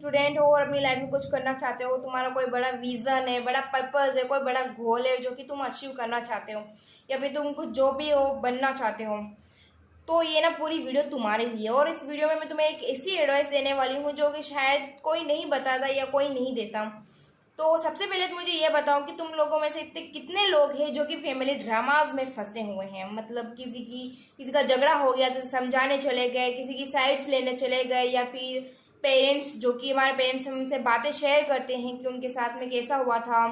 Student हो और अपनी लाइफ में कुछ करना चाहते हो, तुम्हारा कोई बड़ा विजन है, बड़ा पर्पस है, कोई बड़ा गोल है जो कि तुम अचीव करना चाहते हो, या फिर तुम कुछ जो भी हो बनना चाहते हो, तो ये ना पूरी वीडियो तुम्हारे लिए। और इस वीडियो में मैं तुम्हें एक ऐसी एडवाइस देने वाली हूँ जो कि शायद कोई नहीं बताता या कोई नहीं देता। तो सबसे पहले तो मुझे ये बताओ कि तुम लोगों में से इतने कितने लोग हैं जो कि फैमिली ड्रामाज में फंसे हुए हैं। मतलब किसी का झगड़ा हो गया तो समझाने चले गए, किसी की साइड्स लेने चले गए, या फिर पेरेंट्स, जो कि हमारे पेरेंट्स हमसे बातें शेयर करते हैं कि उनके साथ में कैसा हुआ था,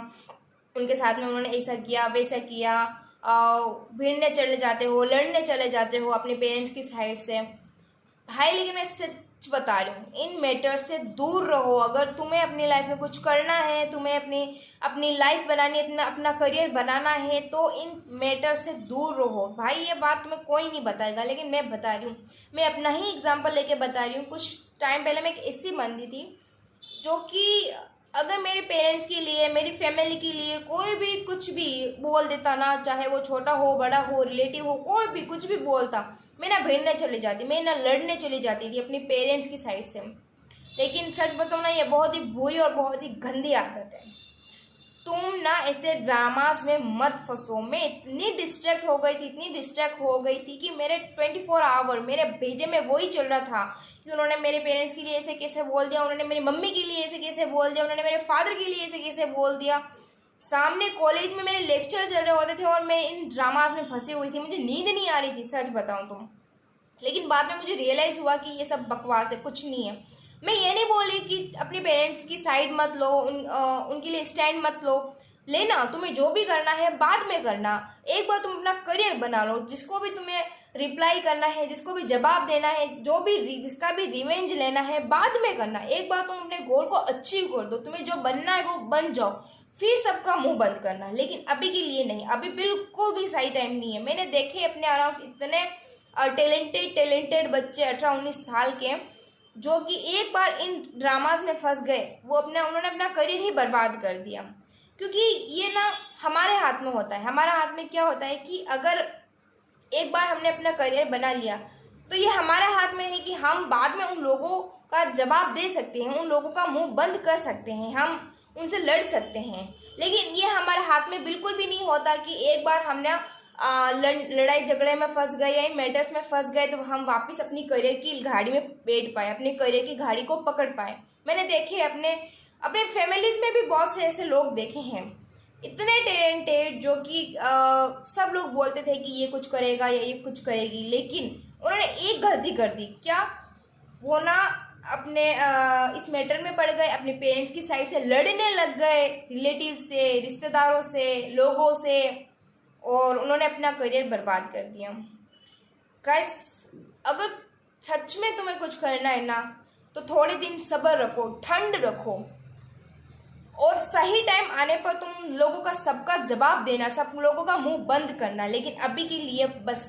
उनके साथ में उन्होंने ऐसा किया वैसा किया, भिड़ने चले जाते हो, लड़ने चले जाते हो अपने पेरेंट्स की साइड से। भाई लेकिन मैं सच बता रही हूँ, इन मैटर से दूर रहो। अगर तुम्हें अपनी लाइफ में कुछ करना है, तुम्हें अपनी अपनी लाइफ बनानी है, तुम्हें अपना करियर बनाना है, तो इन मैटर से दूर रहो। भाई ये बात तुम्हें कोई नहीं बताएगा, लेकिन मैं बता रही हूँ, मैं अपना ही एग्जाम्पल लेके बता रही हूँ। कुछ टाइम पहले मैं एक ऐसी बंदी थी जो कि अगर मेरे पेरेंट्स के लिए, मेरी फैमिली के लिए कोई भी कुछ भी बोल देता ना, चाहे वो छोटा हो बड़ा हो रिलेटिव हो, कोई भी कुछ भी बोलता, मैं ना भिड़ने चली जाती, मैं ना लड़ने चली जाती थी अपनी पेरेंट्स की साइड से। लेकिन सच बताऊँ ना, ये बहुत ही बुरी और बहुत ही गंदी आदत है। तुम ना ऐसे ड्रामास में मत फंसो। मैं इतनी डिस्ट्रैक्ट हो गई थी, इतनी डिस्ट्रैक्ट हो गई थी कि मेरे 24 आवर मेरे भेजे में वही चल रहा था कि उन्होंने मेरे पेरेंट्स के लिए ऐसे कैसे बोल दिया, उन्होंने मेरी मम्मी के लिए ऐसे कैसे बोल दिया, उन्होंने मेरे फादर के लिए ऐसे कैसे बोल दिया। सामने कॉलेज में मेरे लेक्चर चल रहे होते थे और मैं इन ड्रामास में फंसी हुई थी, मुझे नींद नहीं आ रही थी सच बताऊँ तो। लेकिन बाद में मुझे रियलाइज़ हुआ कि ये सब बकवास है, कुछ नहीं है। मैं ये नहीं बोल रही कि अपने पेरेंट्स की साइड मत लो, उनके लिए स्टैंड मत लो। लेना, तुम्हें जो भी करना है बाद में करना। एक बार तुम अपना करियर बना लो, जिसको भी तुम्हें रिप्लाई करना है, जिसको भी जवाब देना है, जो भी जिसका भी रिवेंज लेना है बाद में करना। एक बार तुम अपने गोल को अचीव कर दो, तुम्हें जो बनना है वो बन जाओ, फिर सबका मुंह बंद करना। लेकिन अभी के लिए नहीं, अभी बिल्कुल भी सही टाइम नहीं है। मैंने देखे अपने आराम से इतने टैलेंटेड टैलेंटेड बच्चे 18-19 साल के, जो कि एक बार इन ड्रामास में फंस गए, उन्होंने अपना करियर ही बर्बाद कर दिया। क्योंकि ये ना हमारे हाथ में होता है। हमारा हाथ में क्या होता है कि अगर एक बार हमने अपना करियर बना लिया, तो ये हमारे हाथ में है कि हम बाद में उन लोगों का जवाब दे सकते हैं, उन लोगों का मुंह बंद कर सकते हैं, हम उनसे लड़ सकते हैं। लेकिन ये हमारे हाथ में बिल्कुल भी नहीं होता कि एक बार हमने लड़ाई झगड़े में फंस गए या इन मैटर्स में फंस गए तो हम वापस अपनी करियर की गाड़ी में बैठ पाए, अपने करियर की गाड़ी को पकड़ पाए। मैंने देखे अपने अपने फैमिलीज में भी बहुत से ऐसे लोग देखे हैं, इतने टैलेंटेड, जो कि सब लोग बोलते थे कि ये कुछ करेगा या ये कुछ करेगी, लेकिन उन्होंने एक गलती कर दी। क्या? वो ना अपने इस मैटर में पड़ गए, अपने पेरेंट्स की साइड से लड़ने लग गए, रिलेटिव से, रिश्तेदारों से, लोगों से, और उन्होंने अपना करियर बर्बाद कर दिया। गाइस, अगर सच में तुम्हें कुछ करना है ना, तो थोड़े दिन सब्र रखो, ठंड रखो, और सही टाइम आने पर तुम लोगों का सबका जवाब देना, सब लोगों का मुंह बंद करना। लेकिन अभी के लिए बस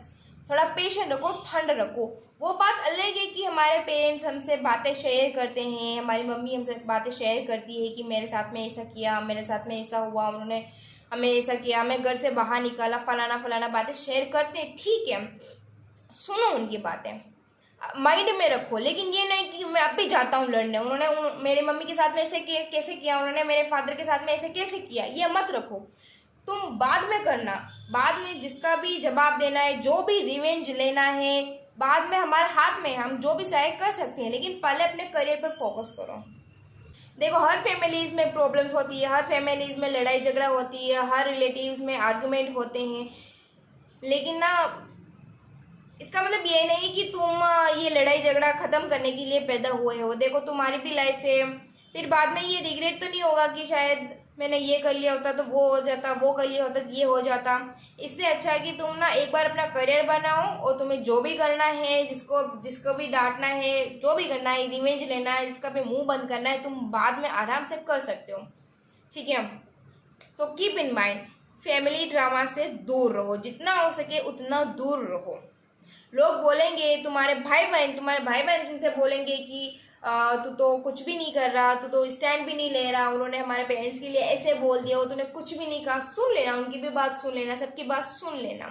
थोड़ा पेशेंट रखो, ठंड रखो। वो बात अलग है कि हमारे पेरेंट्स हमसे बातें शेयर करते हैं, हमारी मम्मी हमसे बातें शेयर करती है कि मेरे साथ में ऐसा किया, मेरे साथ में ऐसा हुआ, उन्होंने हमें ऐसा किया, हमें घर से बाहर निकाला, फलाना फलाना बातें शेयर करते हैं। ठीक है, सुनो उनकी बातें, माइंड में रखो। लेकिन ये नहीं कि मैं अब भी जाता हूँ लड़ने, मेरे मम्मी के साथ में ऐसे कैसे किया, उन्होंने मेरे फादर के साथ में ऐसे कैसे किया, ये मत रखो। तुम बाद में करना, बाद में जिसका भी जवाब देना है, जो भी रिवेंज लेना है, बाद में हमारे हाथ में, हम जो भी चाहे कर सकते हैं। लेकिन पहले अपने करियर पर फोकस करो। देखो, हर फैमिलीज में प्रॉब्लम्स होती है, हर फैमिलीज में लड़ाई झगड़ा होती है, हर रिलेटिव्स में आर्गुमेंट होते हैं। लेकिन ना, इसका मतलब ये नहीं कि तुम ये लड़ाई झगड़ा ख़त्म करने के लिए पैदा हुए हो। देखो, तुम्हारी भी लाइफ है, फिर बाद में ये रिग्रेट तो नहीं होगा कि शायद मैंने ये कर लिया होता तो वो हो जाता, वो कर लिया होता तो ये हो जाता। इससे अच्छा है कि तुम ना एक बार अपना करियर बनाओ, और तुम्हें जो भी करना है, जिसको जिसको भी डांटना है, जो भी करना है, रिवेंज लेना है, जिसका भी मुंह बंद करना है, तुम बाद में आराम से कर सकते हो। ठीक है? So keep in mind, family drama से दूर रहो, जितना हो सके उतना दूर रहो। लोग बोलेंगे, तुम्हारे भाई बहन तुमसे बोलेंगे कि तू तो कुछ भी नहीं कर रहा, तू तो स्टैंड भी नहीं ले रहा, उन्होंने हमारे पेरेंट्स के लिए ऐसे बोल दिया, वो तूने कुछ भी नहीं कहा। सुन लेना, उनकी भी बात सुन लेना, सबकी बात सुन लेना।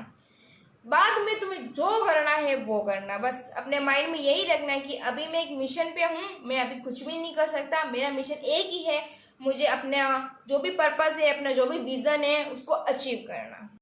बाद में तुम्हें जो करना है वो करना। बस अपने माइंड में यही रखना है कि अभी मैं एक मिशन पे हूँ, मैं अभी कुछ भी नहीं कर सकता, मेरा मिशन एक ही है, मुझे अपना जो भी पर्पस है, अपना जो भी विजन है उसको अचीव करना।